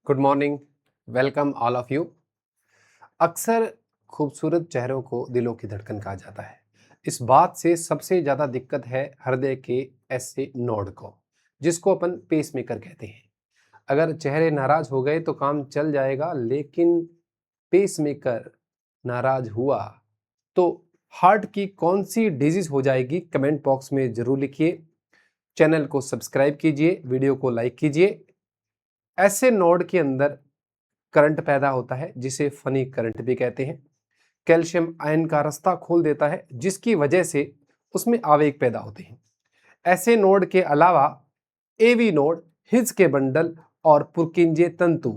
Good morning, welcome all of you. अक्सर खूबसूरत चेहरों को दिलों की धड़कन कहा जाता है। इस बात से सबसे ज़्यादा दिक्कत है हृदय के ऐसे नोड को, जिसको अपन पेसमेकर कहते हैं। अगर चेहरे नाराज हो गए तो काम चल जाएगा, लेकिन पेसमेकर नाराज हुआ तो हार्ट की कौन सी डिजीज हो जाएगी, कमेंट बॉक्स में जरूर लिखिए। चैनल को सब्सक्राइब कीजिए, वीडियो को लाइक कीजिए। ऐसे नोड के अंदर करंट पैदा होता है जिसे फनी करंट भी कहते हैं। कैल्शियम आयन का रास्ता खोल देता है, जिसकी वजह से उसमें आवेग पैदा होते हैं। ऐसे नोड के अलावा एवी नोड, हिज के बंडल और पुर्किंजे तंतु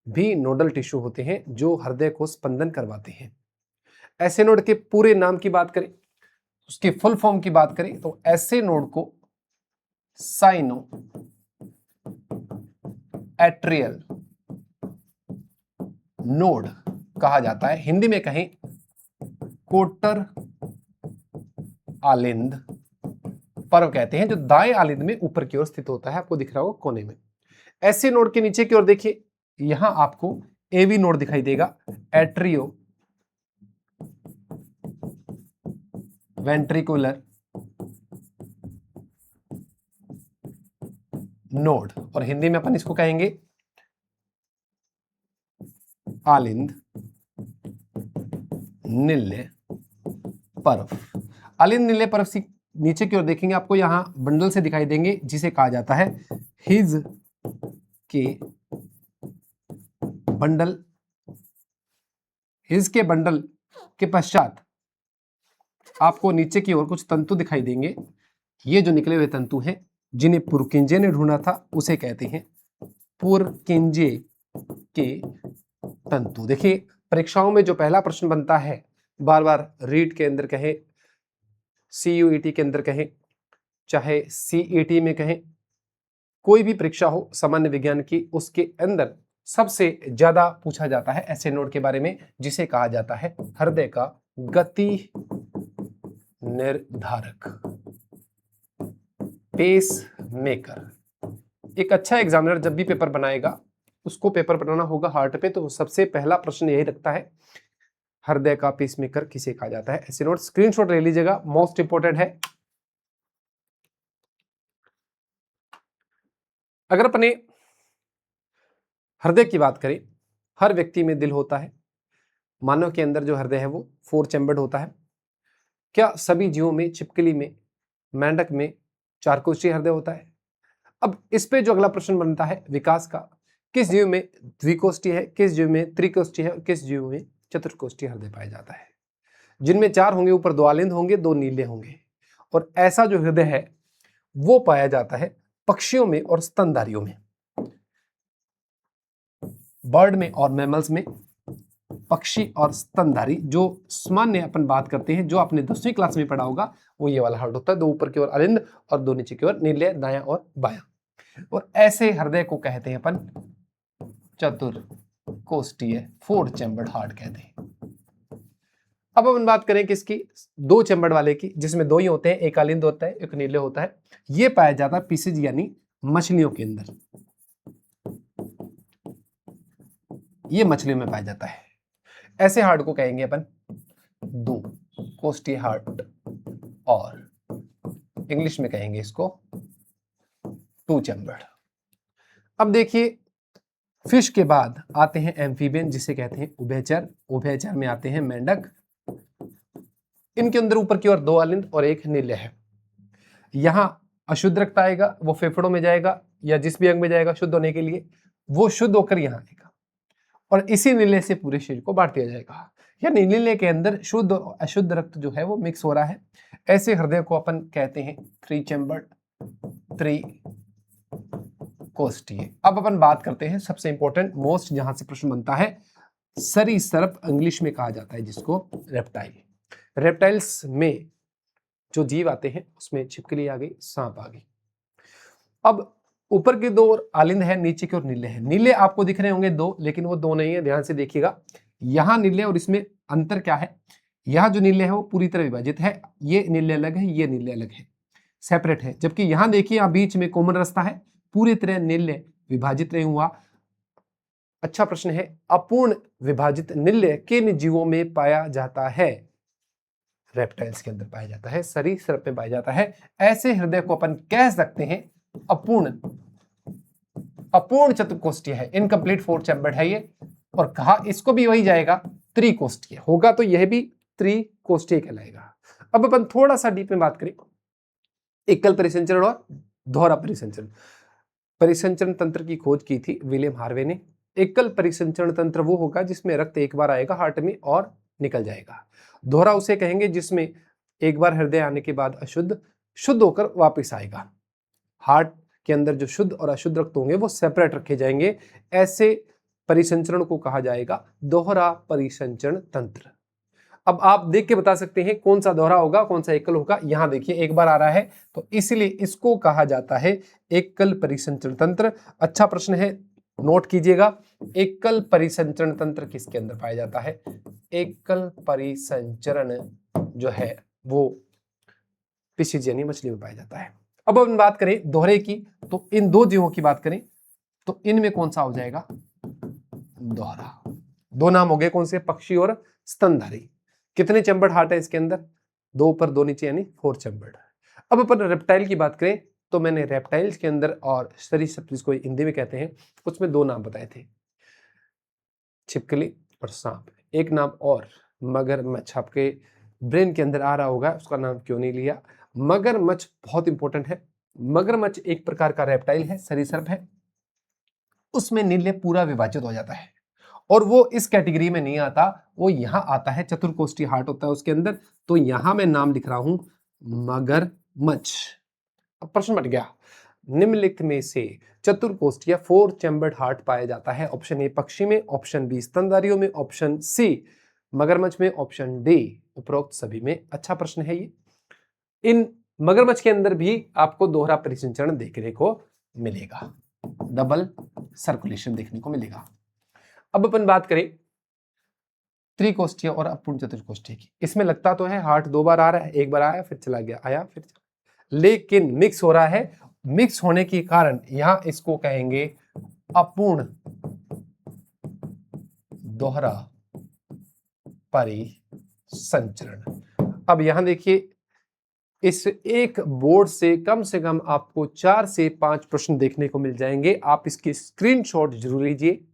भी नोडल टिश्यू होते हैं जो हृदय को स्पंदन करवाते हैं। ऐसे नोड के पूरे नाम की बात करें, उसकी फुल फॉर्म की बात करें तो ऐसे नोड को साइनो एट्रियल नोड कहा जाता है। हिंदी में कहें कोटर आलिंद पर्व कहते हैं, जो दाएं आलिंद में ऊपर की ओर स्थित होता है। आपको दिख रहा होगा कोने में। ऐसे नोड के नीचे की ओर देखिए, यहां आपको एवी नोड दिखाई देगा, एट्रियो वेंट्रिकुलर नोड, और हिंदी में अपन इसको कहेंगे आलिंद निल्य पर्व। आलिंद निल्य पर्व से नीचे की ओर देखेंगे, आपको यहां बंडल से दिखाई देंगे, जिसे कहा जाता है हिज के बंडल। हिज के बंडल के पश्चात आपको नीचे की ओर कुछ तंतु दिखाई देंगे। ये जो निकले हुए तंतु हैं, जिन्हें पुरकिंजे ने ढूंढा था, उसे कहते हैं पुरकिंजे के तंतु। देखिए, परीक्षाओं में जो पहला प्रश्न बनता है, बार बार रीट के अंदर कहें, CUET के अंदर कहें, चाहे CET में कहें, कोई भी परीक्षा हो सामान्य विज्ञान की, उसके अंदर सबसे ज्यादा पूछा जाता है ऐसे नोड के बारे में, जिसे कहा जाता है हृदय का गति निर्धारक, पेस मेकर। एक अच्छा एग्जामिनर जब भी पेपर बनाएगा, उसको पेपर बनाना होगा हार्ट पे, तो सबसे पहला प्रश्न यही रखता है, हृदय का पेसमेकर किसे कहा जाता है। ऐसे नोट स्क्रीनशॉट ले लीजिएगा, मोस्ट इंपोर्टेंट है। अगर अपने हृदय की बात करें, हर व्यक्ति में दिल होता है। मानव के अंदर जो हृदय है वो 4 चैम्बर्ड होता है। क्या सभी जीवों में, छिपकली में, मेंढक में 4 कोष्ठीय हृदय होता है? अब इस पे जो अगला प्रश्न बनता है विकास का, किस जीव में द्विकोष्ठीय है, किस जीव में त्रिकोष्ठीय है और किस जीव में चतुर्कोष्ठीय हृदय पाया जाता है? जिनमें 4 होंगे, ऊपर 2 आलिंद होंगे, 2 नीले होंगे। और ऐसा जो हृदय है वो पाया जाता है पक्षियों में और स्तनधारियों में। बर्ड में और मैमल्स में पक्षी और स्तनधारी, जो सामान्य अपन बात करते हैं, जो आपने 10वीं क्लास में पढ़ा होगा, वो ये वाला हार्ट होता है। 2 ऊपर की ओर अलिंद और 2 नीचे की ओर नीले, दायां और बायां। और ऐसे हृदय को कहते हैं अपन चतुर्कोष्ठीय, 4 चैम्बर्ड हार्ट कहते हैं। अब अपन बात करें किसकी, 2 चैम्बर्ड वाले की, जिसमें 2 ही होते हैं, एक अलिंद होता है, एक नीले होता है। ये पाया जाता है पीसेज यानी मछलियों के अंदर। ये मछलियों में पाया जाता है। ऐसे हार्ट को कहेंगे अपन 2 कोष्ठीय हार्ट, और इंग्लिश में कहेंगे इसको 2 चैम्बर्ड। अब देखिए, फिश के बाद आते हैं एम्फीबियन, जिसे कहते हैं उभयचर। उभयचर में आते हैं मेंढक। इनके अंदर ऊपर की ओर 2 अलिंद और 1 नीले है। यहां अशुद्ध रक्त आएगा, वो फेफड़ों में जाएगा या जिस भी अंग में जाएगा शुद्ध होने के लिए, वो शुद्ध होकर यहां आएगा और इसी नीले से पूरे शरीर को बांट दिया जाएगा। यानी नीले के अंदर शुद्ध और अशुद्ध रक्त जो है वो मिक्स हो रहा है। ऐसे हृदय को अपन कहते हैं 3 चैम्बर्ड, 3 कोष्ठीय। अब अपन बात करते हैं सबसे इंपॉर्टेंट मोस्ट, जहां से प्रश्न बनता है, सरीसृप इंग्लिश में कहा जाता है जिसको रेप्टाइल। रेप्टाइल्स में जो जीव आते हैं उसमें छिपकली आ गई, सांप आ गई। अब ऊपर की 2 आलिंद है, नीचे की ओर नीले हैं। नीले आपको दिख रहे होंगे 2, लेकिन वो 2 नहीं है, ध्यान से देखिएगा। यहां नीले और इसमें अंतर क्या है, यहां जो नीले है वो पूरी तरह विभाजित है, ये नीले अलग है, ये नीले अलग है, सेपरेट है। जबकि यहां देखिए, यहां बीच में कॉमन रास्ता है, पूरी तरह नीले विभाजित नहीं हुआ। अच्छा प्रश्न है, अपूर्ण विभाजित नील्य किन जीवों में पाया जाता है? रेप्टाइल्स के अंदर पाया जाता है, सरीसृप में पाया जाता है। ऐसे हृदय को अपन कह सकते हैं अपूर्ण, अपूर्ण चतुर्कोष्ठीय है, इनकम्प्लीट फोर चैम्बर्ड है ये। और कहा इसको भी वही जाएगा, त्रिकोष्ठीय होगा, तो यह भी त्रिकोष्ठीय कहलाएगा। अब अपन थोड़ा सा डीप में बात करें, एकल परिसंचरण और दोहरा परिसंचरण। परिसंचरण तंत्र की खोज की थी विलियम हार्वे ने। एकल परिसंचरण तंत्र वो होगा जिसमें रक्त एक बार आएगा हार्ट में और निकल जाएगा। दोहरा उसे कहेंगे जिसमें एक बार हृदय आने के बाद अशुद्ध शुद्ध होकर वापस आएगा। हार्ट के अंदर जो शुद्ध और अशुद्ध रक्त होंगे वो सेपरेट रखे जाएंगे। ऐसे परिसंचरण को कहा जाएगा दोहरा परिसंचरण तंत्र। अब आप देख के बता सकते हैं कौन सा दोहरा होगा कौन सा एकल होगा। यहां देखिए एक बार आ रहा है, तो इसलिए इसको कहा जाता है एकल परिसंचरण तंत्र। अच्छा प्रश्न है, नोट कीजिएगा। एकल परिसंचरण तंत्र किसके अंदर पाया जाता है? एकल परिसंचरण जो है वो फिशेज यानी मछली में पाया जाता है। अब अपन बात करें दोहरे की, तो इन दो जीवों की बात करें तो इनमें कौन सा हो जाएगा? दोहरा। दो नाम हो गए कौन से? पक्षी और स्तनधारी। कितने चैम्बर्ड हार्ट है इसके अंदर? दो ऊपर दो नीचे यानी फोर चैम्बर्ड। अब अपन रेप्टाइल की बात करें तो मैंने रेप्टाइल्स के अंदर और सरीसृप जिसको हिंदी में कहते हैं उसमें दो नाम बताए थे, छिपकली और सांप। एक नाम और मगरमच्छ आपके ब्रेन के अंदर आ रहा होगा, उसका नाम क्यों नहीं लिया? मगरमच्छ बहुत इंपॉर्टेंट है। मगरमच्छ एक प्रकार का रेप्टाइल है, सरीसृप है, उसमें नीले पूरा विभाजित हो जाता है और वो इस कैटेगरी में नहीं आता, वो यहां आता है, चतुर्कोष्ठीय हार्ट होता है उसके अंदर। तो यहां मैं नाम लिख रहा हूं मगरमच्छ। अब प्रश्न बट गया, निम्नलिखित में से चतुर्कोष्ठीय फोर चैम्बर्ड हार्ट पाया जाता है? ऑप्शन ए पक्षी में, ऑप्शन बी स्तनधारियों में, ऑप्शन सी मगरमच्छ में, ऑप्शन डी उपरोक्त सभी में। अच्छा प्रश्न है ये। इन मगरमच्छ के अंदर भी आपको दोहरा परिसंचरण देखने को मिलेगा, डबल सर्कुलेशन देखने को मिलेगा। अब अपन बात करें त्रिकोष्ठीय और अपूर्ण चतुर्कोष्ठीय की। इसमें लगता तो है हार्ट दो बार आ रहा है, एक बार आया फिर चला गया, आया फिर चला, लेकिन मिक्स हो रहा है। मिक्स होने के कारण यहां इसको कहेंगे अपूर्ण दोहरा परिसंचरण। अब यहां देखिए, इस एक बोर्ड से कम आपको 4 से 5 प्रश्न देखने को मिल जाएंगे। आप इसकी स्क्रीनशॉट जरूर लीजिए।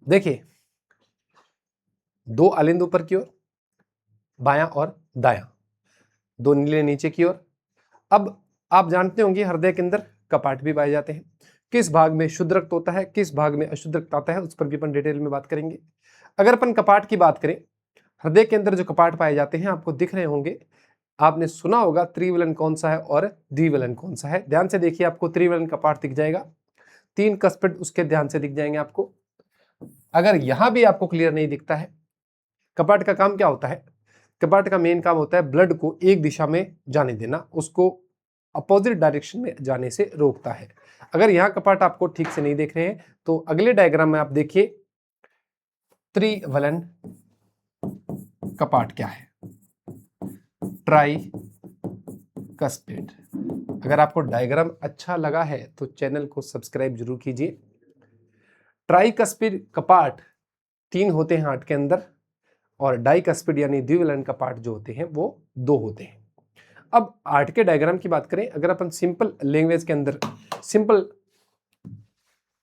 देखिए, दो अलिंद ऊपर की ओर, बायां और दायां, दो नीले नीचे की ओर। अब आप जानते होंगे हृदय के अंदर कपाट भी पाए जाते हैं। किस भाग में शुद्ध रक्त होता है, किस भाग में अशुद्ध रक्त आता है, उस पर भी अपन डिटेल में बात करेंगे। अगर अपन कपाट की बात करें, हृदय के अंदर जो कपाट पाए जाते हैं आपको दिख रहे होंगे। आपने सुना होगा त्रिविलन कौन सा है और द्विविलन कौन सा है। ध्यान से देखिए, आपको त्रिविलन कपाट दिख जाएगा, 3 कस्पिड उसके ध्यान से दिख जाएंगे आपको। अगर यहां भी आपको क्लियर नहीं दिखता है, कपाट का काम क्या होता है? कपाट का मेन काम होता है ब्लड को एक दिशा में जाने देना, उसको अपोजिट डायरेक्शन में जाने से रोकता है। अगर यहां कपाट आपको ठीक से नहीं देख रहे हैं तो अगले डायग्राम में आप देखिए त्रिवलन कपाट क्या है, ट्राई कस्पिड। अगर आपको डायग्राम अच्छा लगा है तो चैनल को सब्सक्राइब जरूर कीजिए। ट्राइकस्पिड कपाट 3 होते हैं हार्ट के अंदर और डाइकस्पिड यानी द्विविलन कपाट जो होते हैं वो 2 होते हैं। अब हार्ट के डायग्राम की बात करें, अगर अपन सिंपल लैंग्वेज के अंदर सिंपल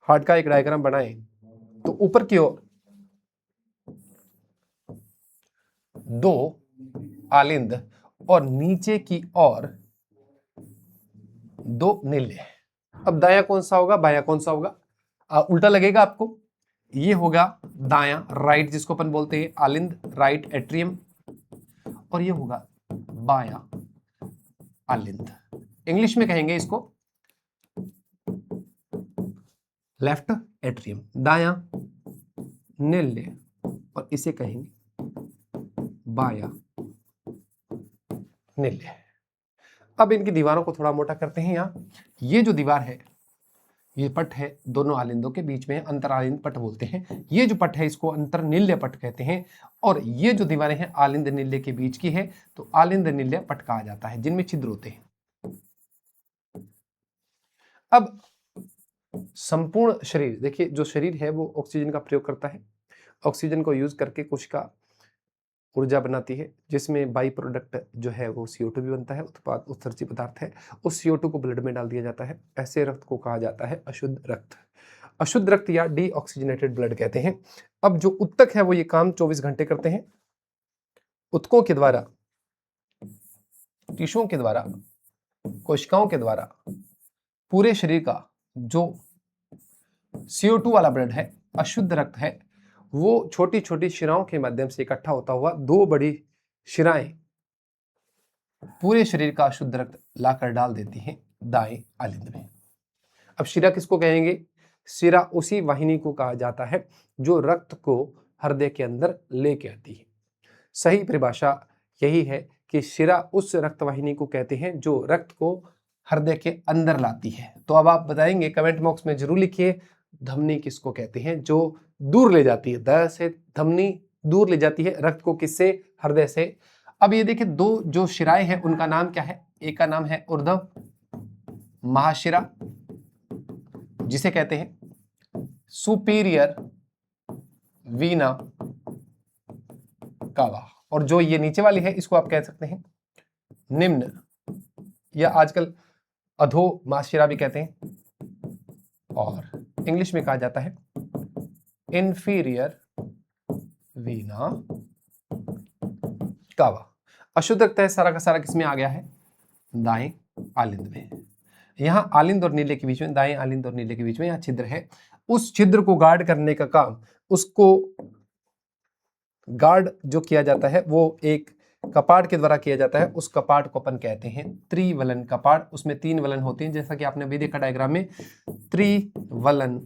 हार्ट का एक डायग्राम बनाएं तो ऊपर की ओर 2 आलिंद और नीचे की ओर 2 नीले। अब दाया कौन सा होगा, बाया कौन सा होगा? उल्टा लगेगा आपको। ये होगा दाया, राइट जिसको अपन बोलते हैं आलिंद, राइट एट्रियम, और ये होगा बाया आलिंद। इंग्लिश में कहेंगे इसको लेफ्ट एट्रियम, दाया नीले, और इसे कहेंगे बाया नीले। अब इनकी दीवारों को थोड़ा मोटा करते हैं। यहां ये जो दीवार है ये पट है दोनों आलिंदों के बीच में, अंतरालिंद पट बोलते हैं। ये जो पट है इसको अंतरनिल्य पट कहते हैं। और ये जो दीवारें हैं आलिंद निल्य के बीच की है, तो आलिंद निल्य पट कहा जाता है, जिनमें छिद्र होते हैं। अब संपूर्ण शरीर देखिए, जो शरीर है वो ऑक्सीजन का प्रयोग करता है। ऑक्सीजन को यूज करके कोशिका ऊर्जा बनाती है, जिसमें बाई प्रोडक्ट जो है वो CO2 भी बनता है, उत्पाद उत्सर्जी पदार्थ है। उस CO2 को ब्लड में डाल दिया जाता है। ऐसे रक्त को कहा जाता है अशुद्ध रक्त। अशुद्ध रक्त या डीऑक्सीजनेटेड ब्लड कहते हैं। अब जो उत्तक है वो ये काम 24 घंटे करते हैं। उत्तकों के द्वारा, टिश्यूओं के द्वारा, कोशिकाओं के द्वारा पूरे शरीर का जो CO2 वाला ब्लड है, अशुद्ध रक्त है, वो छोटी छोटी शिराओं के माध्यम से इकट्ठा होता हुआ दो बड़ी शिराएं पूरे शरीर का अशुद्ध रक्त लाकर डाल देती हैं दाएं आलिंद में। अब शिरा किसको कहेंगे? शिरा उसी वाहिनी को कहा जाता है जो रक्त को हृदय के अंदर लेके आती है। सही परिभाषा यही है कि शिरा उस रक्त वाहिनी को कहते हैं जो रक्त को हृदय के अंदर लाती है। तो अब आप बताएंगे, कमेंट बॉक्स में जरूर लिखिए, धमनी किसको कहते हैं जो दूर ले जाती है, हृदय से धमनी दूर ले जाती है रक्त को, किससे? हृदय से। अब ये देखिए, दो जो शिराएं हैं उनका नाम क्या है? एक का नाम है ऊर्ध्व महाशिरा, जिसे कहते हैं सुपीरियर वीना कावा, और जो ये नीचे वाली है इसको आप कह सकते हैं निम्न, या आजकल अधो महाशिरा भी कहते हैं, और इंग्लिश में कहा जाता है इंफीरियर वीना कावा। अशुद्ध रक्त है सारा का सारा किसमें आ गया है? दाएं आलिंद में। यहां आलिंद और नीले के बीच में, दाएं आलिंद और नीले के बीच में यहां छिद्र है। उस छिद्र को गार्ड करने का काम, उसको गार्ड जो किया जाता है वो एक कपाट के द्वारा किया जाता है। उस कपाट को अपन कहते हैं त्रिवलन कपाट। उसमें 3 वलन होते हैं, जैसा कि आपने अभी देखा डायग्राम में, त्रिवलन,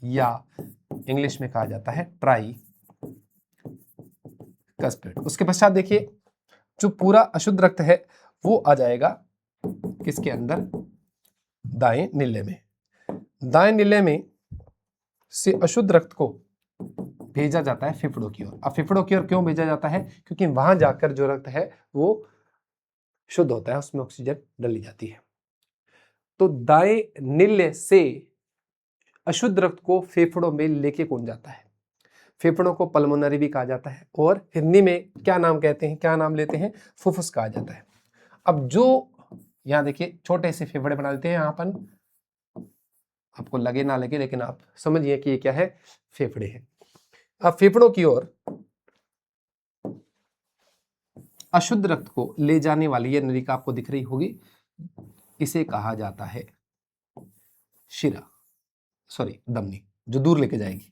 या इंग्लिश में कहा जाता है ट्राई कस्पेड। उसके पश्चात देखिए, जो पूरा अशुद्ध रक्त है वो आ जाएगा किसके अंदर? दाएं नीले में। दाएं नीले में से अशुद्ध रक्त को भेजा जाता है फेफड़ों की ओर। अब फेफड़ों की ओर क्यों भेजा जाता है? क्योंकि वहां जाकर जो रक्त है वो शुद्ध होता है, उसमें ऑक्सीजन डाली जाती है। तो दाएं नीले से अशुद्ध रक्त को फेफड़ों में लेके कौन जाता है? फेफड़ों को पल्मोनरी भी कहा जाता है, और हिंदी में क्या नाम कहते हैं, क्या नाम लेते हैं? फुफ्फुस कहा जाता है। अब जो यहां देखिए छोटे से फेफड़े बना देते हैं यहां पर, आपको लगे ना लगे लेकिन आप समझिए कि ये क्या है? फेफड़े हैं। अब फेफड़ों की ओर अशुद्ध रक्त को ले जाने वाली ये नलिका आपको दिख रही होगी, इसे कहा जाता है शिरा, सॉरी धमनी, जो दूर लेके जाएगी।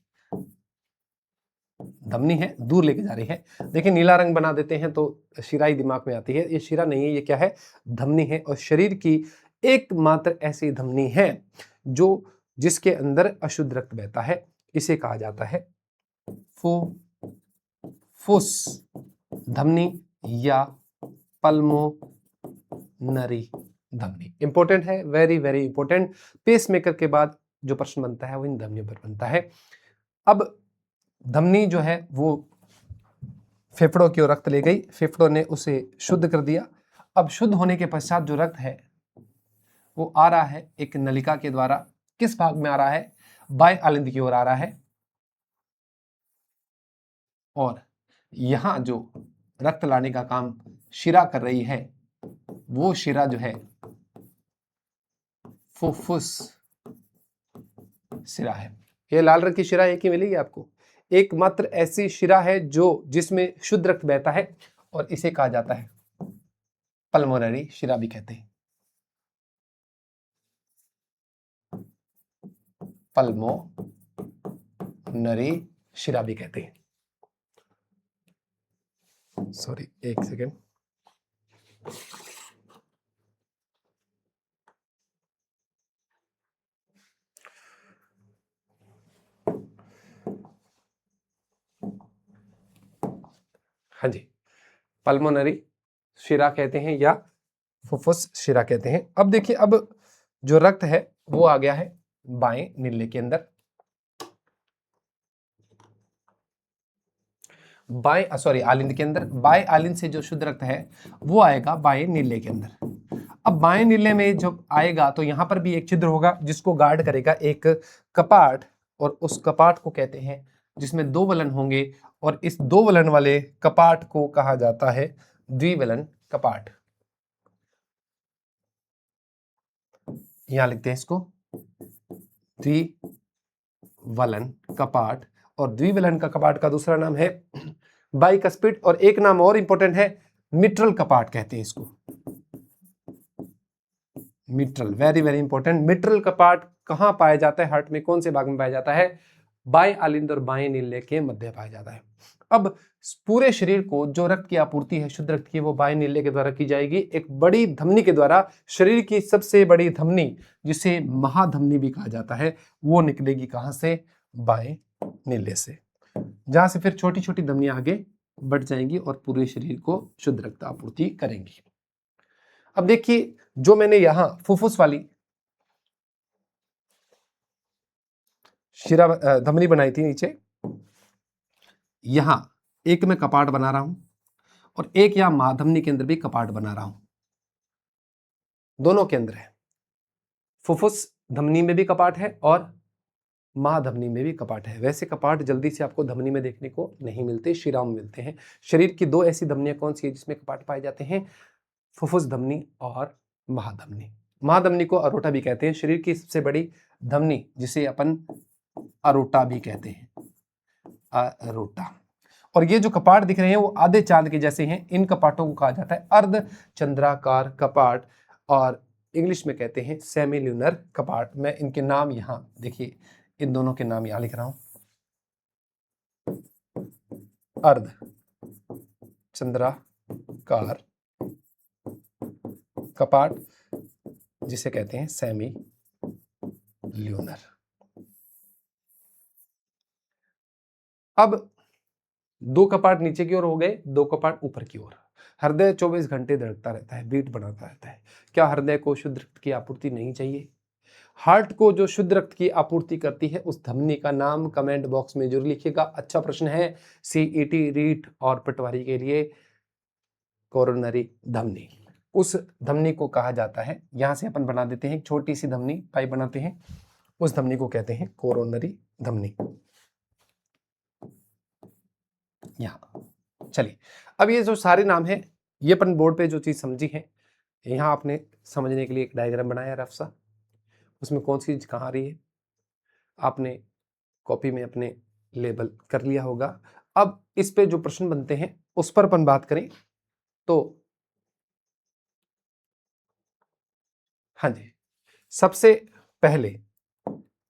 धमनी है, दूर लेके जा रही है। देखिए नीला रंग बना देते हैं तो शिरा ही दिमाग में आती है। ये शिरा नहीं है, ये क्या है? धमनी है। और शरीर की एकमात्र ऐसी धमनी है जो जिसके अंदर अशुद्ध रक्त बहता है, इसे कहा जाता है फुफ्फुस धमनी या पल्मोनरी धमनी। इंपॉर्टेंट है, वेरी वेरी इंपॉर्टेंट। पेसमेकर के बाद जो प्रश्न बनता है वो इन धमनियों पर बनता है। अब धमनी जो है वो फेफड़ों की ओर रक्त ले गई, फेफड़ों ने उसे शुद्ध कर दिया। अब शुद्ध होने के पश्चात जो रक्त है वो आ रहा है एक नलिका के द्वारा। किस भाग में आ रहा है? बाएं आलिंद की ओर आ रहा है। और यहां जो रक्त लाने का काम शिरा कर रही है वो शिरा जो है फुफ्फुस शिरा है। ये लाल रंग की शिरा एक ही मिलेगी आपको, एकमात्र ऐसी शिरा है जो जिसमें शुद्ध रक्त बहता है, और इसे कहा जाता है पल्मोनरी शिरा भी कहते हैं। पल्मोनरी शिरा भी कहते हैं। सॉरी, एक सेकेंड। हाँ जी, पल्मोनरी शिरा कहते हैं या फुफ्फुस शिरा कहते हैं। अब देखिए, अब जो रक्त है वो आ गया है बाएं नीले के अंदर, आलिंद के अंदर, बाएं आलिंद से जो शुद्ध रक्त है वो आएगा बाएं नीले के अंदर। अब बाएं नीले में जब आएगा तो यहां पर भी एक छिद्र होगा जिसको गार्ड करेगा एक कपाट, और उस कपाट को कहते हैं, जिसमें दो वलन होंगे, और इस दो वलन वाले कपाट को कहा जाता है द्विवलन कपाट। यहां लिखते हैं इसको द्विवलन कपाट, और द्विवलन का कपाट का दूसरा नाम है बाइकस्पिड, और एक नाम और इंपॉर्टेंट है मिट्रल कपाट कहते हैं इसको, mitral, very very important. Mitral कपाट कहां पाया जाता है, हार्ट में कौन से भाग में पाया जाता है, बाएं आलिंद और बाएं नीले के मध्य पाया जाता है। अब पूरे शरीर को जो रक्त की आपूर्ति है शुद्ध रक्त की, वो बाएं नीले के द्वारा की जाएगी, एक बड़ी धमनी के द्वारा। शरीर की सबसे बड़ी धमनी, जिसे महाधमनी भी कहा जाता है, वो निकलेगी कहां से, बाएं नीले से, जहां से फिर छोटी छोटी धमनियां आगे बढ़ जाएंगी और पूरे शरीर को शुद्ध रक्त आपूर्ति करेंगी। अब देखिए, जो मैंने यहां फुफ्फुस वाली शिरा धमनी बनाई थी नीचे, यहां एक मैं कपाट बना रहा हूं, और एक यहां महाधमनी के अंदर भी कपाट बना रहा हूं, दोनों के अंदर है। फुफ्फुस धमनी में भी कपाट है और महाधमनी में भी कपाट है। वैसे कपाट जल्दी से आपको धमनी में देखने को नहीं मिलते, शिरा में मिलते हैं। शरीर की दो ऐसी धमनियां कौन सी है जिसमें कपाट पाए जाते हैं, फुफ्फुस धमनी और महाधमनी। महाधमनी को अरोटा भी कहते हैं, शरीर की सबसे बड़ी धमनी जिसे अपन अरोटा भी कहते हैं, अरोटा। और ये जो कपाट दिख रहे हैं वो आधे चांद के जैसे हैं, इन कपाटों को कहा जाता है अर्ध चंद्राकार कपाट, और इंग्लिश में कहते हैं सेमी ल्यूनर कपाट। मैं इनके नाम यहां देखिए, इन दोनों के नाम यहां लिख रहा हूं, अर्ध चंद्राकार कपाट जिसे कहते हैं सेमी ल्यूनर। अब दो कपाट नीचे की ओर हो गए, दो कपाट ऊपर की ओर। हृदय 24 घंटे धड़कता रहता है, बीट बनाता रहता है। क्या हृदय को शुद्ध रक्त की आपूर्ति नहीं चाहिए? हार्ट को जो शुद्ध रक्त की आपूर्ति करती है उस धमनी का नाम कमेंट बॉक्स में जरूर लिखिएगा। अच्छा प्रश्न है, सीईटी, रीट और पटवारी के लिए। कोरोनरी धमनी, उस धमनी को कहा जाता है, यहां से अपन बना देते हैं एक छोटी सी धमनी, पाइप बनाते हैं, उस धमनी को कहते हैं कोरोनरी धमनी। यहां चलिए, अब ये जो सारे नाम हैं, ये अपन बोर्ड पे जो चीज समझी है, यहां आपने समझने के लिए एक डायग्राम बनाया रफ सा, उसमें कौन सी चीज कहाँ आ रही है आपने कॉपी में अपने लेबल कर लिया होगा। अब इस पे जो प्रश्न बनते हैं उस पर अपन बात करें तो हाँ जी, सबसे पहले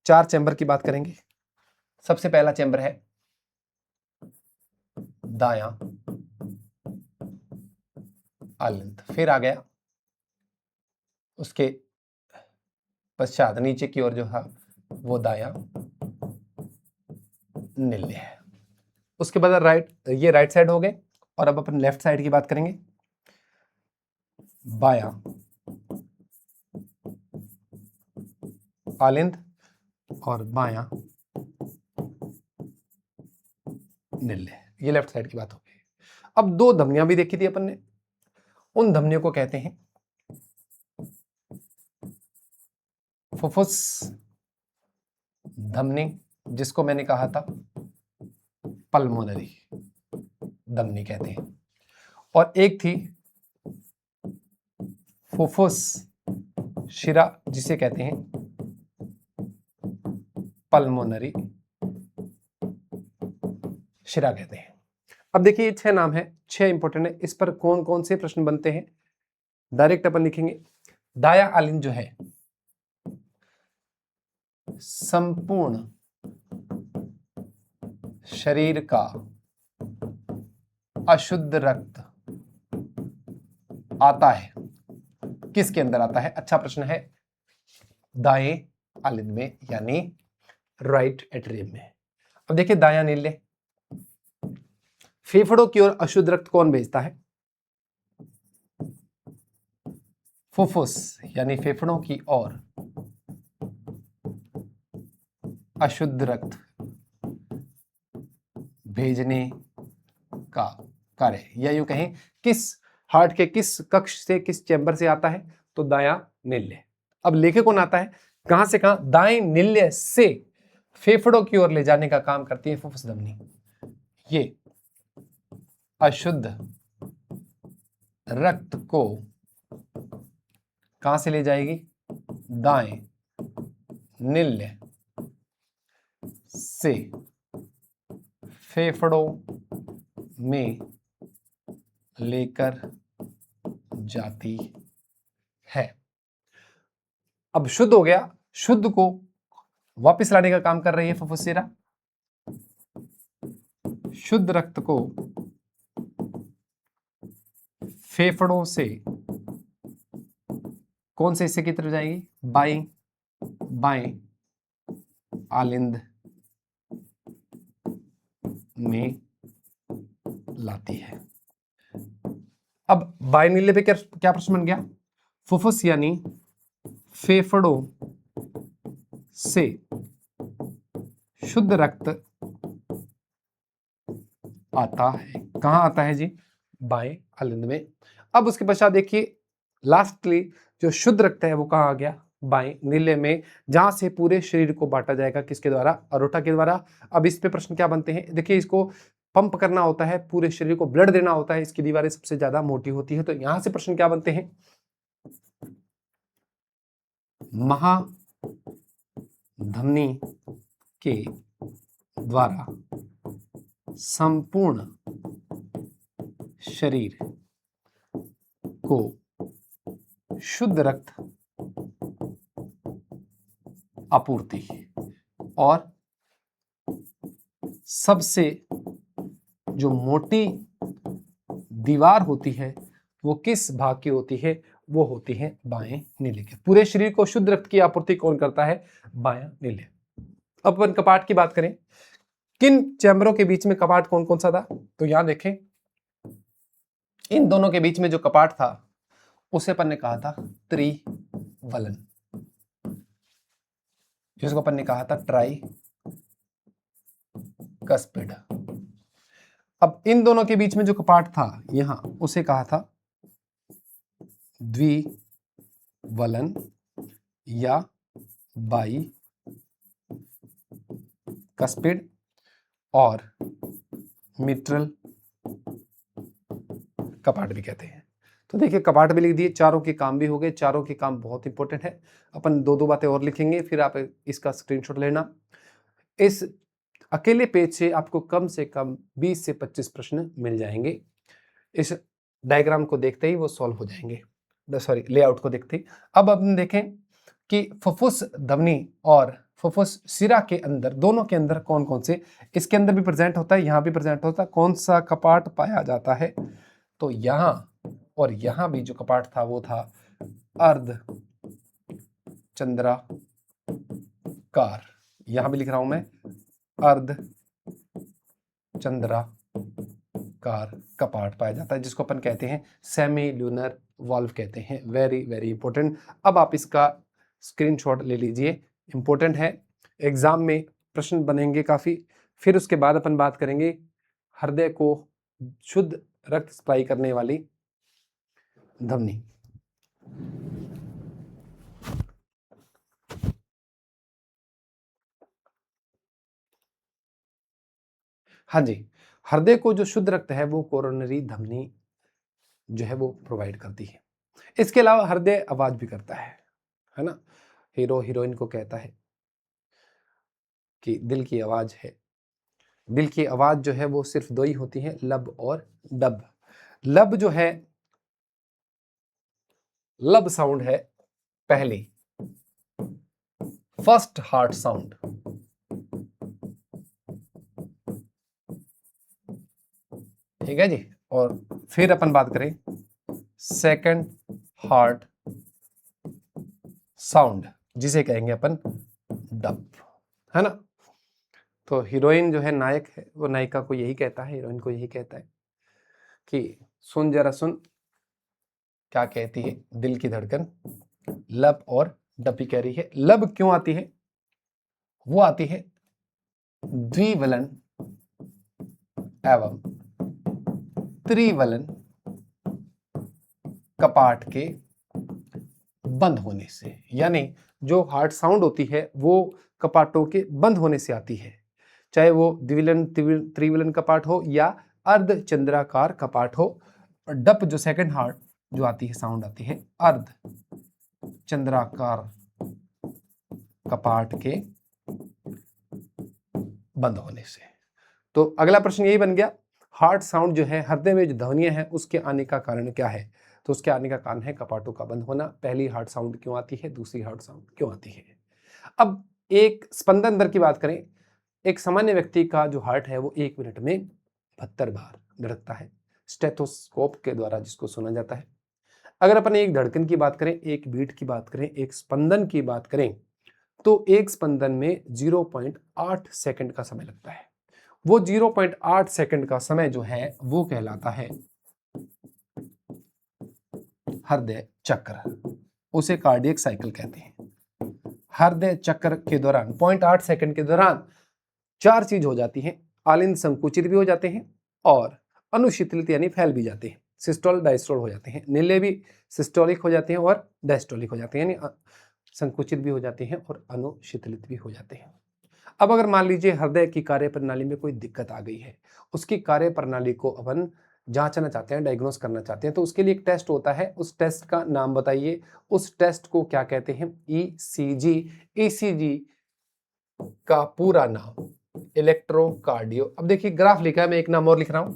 4 चैम्बर की बात करेंगे। सबसे पहला चैम्बर है दायां आलिंद, फिर आ गया उसके पश्चात नीचे की ओर जो है वो दायां नीले है। उसके बाद ये राइट साइड हो गए, और अब अपन लेफ्ट साइड की बात करेंगे। बायां आलिंद और बायां नीले, ये लेफ्ट साइड की बात हो गई। अब दो धमनियां भी देखी थी अपन ने, उन धमनियों को कहते हैं फुफ्फुस धमनी, जिसको मैंने कहा था पल्मोनरी धमनी कहते हैं, और एक थी फुफ्फुस शिरा जिसे कहते हैं पल्मोनरी शिरा कहते हैं। अब देखिए, ये 6 नाम है, 6 इंपॉर्टेंट है। इस पर कौन कौन से प्रश्न बनते हैं डायरेक्ट अपन लिखेंगे। दायां आलिंद जो है संपूर्ण शरीर का अशुद्ध रक्त आता है, किसके अंदर आता है? अच्छा प्रश्न है, दाएं आलिंद में, यानी राइट एट्रियम में। अब देखिए, दायां नीले, फेफड़ों की ओर अशुद्ध रक्त कौन भेजता है? फुफ्फुस, यानी फेफड़ों की ओर अशुद्ध रक्त भेजने का कार्य, या यूं कहें किस हार्ट के किस कक्ष से, किस चैम्बर से आता है, तो दायां नील्य। अब लेके कौन आता है, कहां से कहां, दाएं नील्य से फेफड़ों की ओर ले जाने का काम करती है फुफ्फुस धमनी। ये अशुद्ध रक्त को कहां से ले जाएगी, दाएं नील्य से फेफड़ों में लेकर जाती है। अब शुद्ध हो गया, शुद्ध को वापस लाने का काम कर रही है फुफ्फुस शिरा। शुद्ध रक्त को फेफड़ों से कौन से हिस्से की तरफ जाएगी, बाएं आलिंद में लाती है। अब बाएं नील्य पे क्या प्रश्न बन गया, फुफ्फुस यानी फेफड़ों से शुद्ध रक्त आता है, कहां आता है जी, बाएं आलिंद में। अब उसके पश्चात देखिए लास्टली जो शुद्ध रक्त है वो कहां आ गया, बाएं नील्य में, जहां से पूरे शरीर को बांटा जाएगा, किसके द्वारा, अरोटा के द्वारा। अब इस पे प्रश्न क्या बनते हैं, देखिए इसको पंप करना होता है, पूरे शरीर को ब्लड देना होता है, इसकी दीवारें सबसे ज्यादा मोटी होती है। तो यहां से प्रश्न क्या बनते हैं, महाधमनी के द्वारा संपूर्ण शरीर को शुद्ध रक्त आपूर्ति, और सबसे जो मोटी दीवार होती है वो किस भाग की होती है, वो होती है बाएं नील्य के। पूरे शरीर को शुद्ध रक्त की आपूर्ति कौन करता है, बायां नील्य। अब अपन कपाट की बात करें, किन चैम्बरों के बीच में कपाट कौन कौन सा था, तो यहां देखें इन दोनों के बीच में जो कपाट था उसे अपन ने कहा था त्रिवलन, जिसको अपन ने कहा था ट्राई कस्पिड। अब इन दोनों के बीच में जो कपाट था यहां, उसे कहा था द्विवलन या बाई कस्पिड और मिट्रल कपाट भी कहते हैं। तो देखिए कपाट भी लिख दिए, चारों के काम भी हो गए, चारों के काम बहुत इंपॉर्टेंट है। अपन दो बातें और लिखेंगे, फिर आप इसका स्क्रीनशॉट लेना। इस अकेले पेज से आपको कम से कम 20 से 25 प्रश्न मिल जाएंगे। इस डायग्राम को देखते ही वो सॉल्व हो जाएंगे, सॉरी लेआउट को देखते ही। अब अपन देखें कि फुफ्फुस धमनी और फुफ्फुस शिरा के अंदर, दोनों के अंदर कौन कौन से, इसके अंदर भी प्रेजेंट होता है, यहां भी प्रेजेंट होता है, कौन सा कपाट पाया जाता है, तो यहां और यहां भी जो कपाट था वो था अर्ध चंद्राकार। यहां भी लिख रहा हूं मैं अर्ध चंद्राकार कपाट पाया जाता है, जिसको अपन कहते हैं सेमी ल्यूनर वाल्व कहते हैं। Very very important. अब आप इसका स्क्रीनशॉट ले लीजिए, इंपॉर्टेंट है, एग्जाम में प्रश्न बनेंगे काफी। फिर उसके बाद अपन बात करेंगे हृदय को शुद्ध रक्त सप्लाई करने वाली धमनी। हाँ जी, हृदय को जो शुद्ध रक्त है वो कोरोनरी धमनी जो है वो प्रोवाइड करती है। इसके अलावा हृदय आवाज भी करता है ना, हीरो हीरोइन को कहता है कि दिल की आवाज है। दिल की आवाज जो है वो सिर्फ दो ही होती है, लब और डब। लब जो है, लब साउंड है पहली, फर्स्ट हार्ट साउंड, ठीक है जी। और फिर अपन बात करें सेकंड हार्ट साउंड, जिसे कहेंगे अपन डब, है ना। तो हीरोइन जो है नायक है, वो नायिका को यही कहता है, हीरोइन को यही कहता है कि सुन जरा सुन क्या कहती है दिल की धड़कन। लब और डब भी कह रही है। लब क्यों आती है, वो आती है द्विवलन एवं त्रिवलन कपाट के बंद होने से, यानी जो हार्ट साउंड होती है वो कपाटों के बंद होने से आती है, चाहे वो द्विविलन त्रिविलन कपाट हो या अर्धचंद्राकार कपाट हो। और डप जो सेकंड हार्ट जो आती है साउंड आती है अर्ध चंद्राकार कपाट के बंद होने से। तो अगला प्रश्न यही बन गया, हार्ट साउंड जो है हृदय में जो ध्वनियां हैं उसके आने का कारण क्या है? तो उसके आने का कारण है कपाटों का बंद होना। पहली हार्ट साउंड क्यों आती है, दूसरी हार्ट साउंड क्यों आती है? अब एक स्पंदन दर की बात करें, एक सामान्य व्यक्ति का जो हार्ट है वो 1 मिनट में 72 बार धड़कता है, स्टेथोस्कोप के द्वारा जिसको सुना जाता है। अगर अपन एक धड़कन की बात करें, एक बीट की बात करें, एक स्पंदन की बात करें, तो एक स्पंदन में 0.8 सेकंड का समय लगता है। वो 0.8 सेकंड का समय जो है वो कहलाता है हृदय चक्र, उसे कार्डियक साइकिल कहते हैं। हृदय चक्र के दौरान 0.8 सेकंड के दौरान 4 चीज हो जाती हैं, आलिंद संकुचित भी हो जाते हैं और अनुशीतलित यानी फैल भी जाते हैं, सिस्टोल डायस्टोल हो जाते हैं, नीले भी सिस्टोलिक हो जाते हैं और डायस्टोलिक हो जाते हैं, यानी संकुचित भी हो जाते हैं और अनुशीतलित भी हो जाते हैं। अब अगर मान लीजिए हृदय की कार्य प्रणाली में कोई दिक्कत आ गई है, उसकी कार्य प्रणाली को अपन जांचना चाहते हैं, डायग्नोस करना चाहते हैं, तो उसके लिए एक टेस्ट होता है, उस टेस्ट का नाम बताइए, उस टेस्ट को क्या कहते हैं? ईसीजी। ईसीजी का पूरा नाम इलेक्ट्रोकार्डियो, अब देखिए ग्राफ लिखा है, मैं एक नाम और लिख रहा हूं,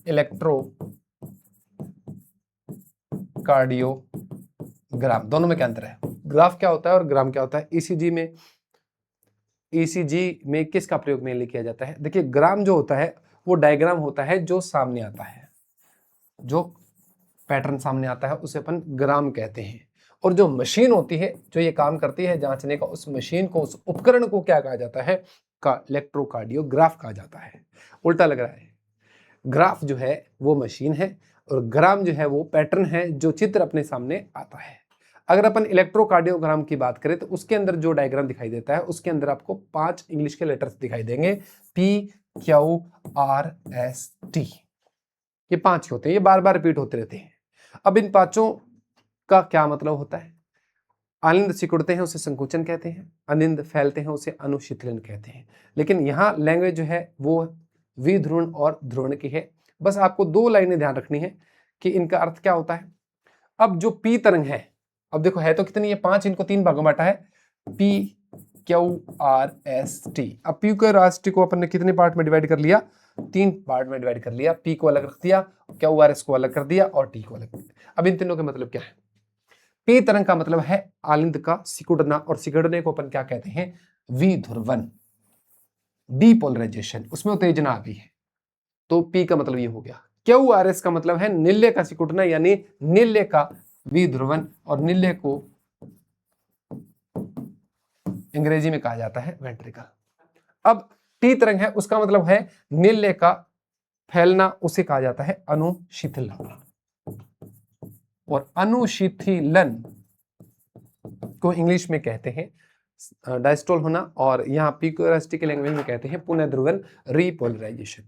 इलेक्ट्रोकार्डियोग्राम। दोनों में क्या अंतर है? ग्राफ क्या होता है और ग्राम क्या होता है? ईसीजी में किसका प्रयोग मेनली किया जाता है? देखिए ग्राम जो होता है वो डायग्राम होता है जो सामने आता है, जो पैटर्न सामने आता है उसे अपन ग्राम कहते हैं। और जो मशीन होती है जो ये काम करती है जांचने का, उस मशीन को, उस उपकरण को क्या कहा जाता है? इलेक्ट्रोकार्डियोग्राफ कहा जाता है। उल्टा लग रहा है, ग्राफ जो है वो मशीन है और ग्राम जो है वो पैटर्न है जो चित्र अपने सामने आता है। अगर अपन इलेक्ट्रोकार्डियोग्राम की बात करें तो उसके अंदर जो डायग्राम दिखाई देता है उसके अंदर आपको 5 इंग्लिश के लेटर्स दिखाई देंगे, PQRST। ये 5 होते हैं, ये बार बार रिपीट होते रहते हैं। अब इन 5 का क्या मतलब होता है? आलिंद सिकुड़ते हैं उसे संकुचन कहते हैं, अनिंद फैलते हैं उसे अनुशीतलन कहते हैं। लेकिन यहाँ लैंग्वेज जो है वो विध्रुवण और ध्रुवण की है। बस आपको 2 लाइनें ध्यान रखनी है कि इनका अर्थ क्या होता है। अब जो पी तरंग है, अब देखो है तो कितनी, ये 5, इनको 3 भागों में बांटा है, PQRST। अब PQRST को अपन ने कितने पार्ट में डिवाइड कर लिया? 3 पार्ट में डिवाइड कर लिया। P को अलग रख दिया, QRS को अलग कर दिया और T को अलग कर दिया। अब इन तीनों के मतलब क्या है? पी तरंग का मतलब है आलिंद का सिकुड़ना, और सिकुड़ने को अपन क्या कहते हैं? विध्रुवण, डीपोलराइजेशन, उसमें उत्तेजना आ गई है, तो पी का मतलब ये हो गया। QRS का मतलब है नीले का सिकुड़ना, यानी नीले का विध्रुवण, और नीले को अंग्रेजी में कहा जाता है वेंट्रिकल। अब टी तरंग है, उसका मतलब है नीले का फैलना, उसे कहा जाता है अनुशीतलन, और अनुशीतलन को इंग्लिश में कहते हैं डायस्टोल होना, और यहाँ PQRST के लैंग्वेज में कहते हैं पुनर्ध्रुवण, रीपोलराइजेशन।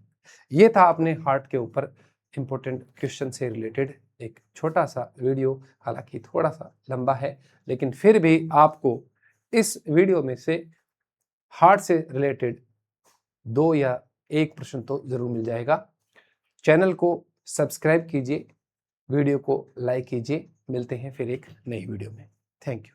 ये था अपने हार्ट के ऊपर इंपॉर्टेंट क्वेश्चन से रिलेटेड एक छोटा सा वीडियो, हालांकि थोड़ा सा लंबा है, लेकिन फिर भी आपको इस वीडियो में से हार्ट से रिलेटेड 2 या 1 प्रश्न तो जरूर मिल जाएगा। चैनल को सब्सक्राइब कीजिए, वीडियो को लाइक कीजिए। मिलते हैं फिर एक नई वीडियो में। Thank you.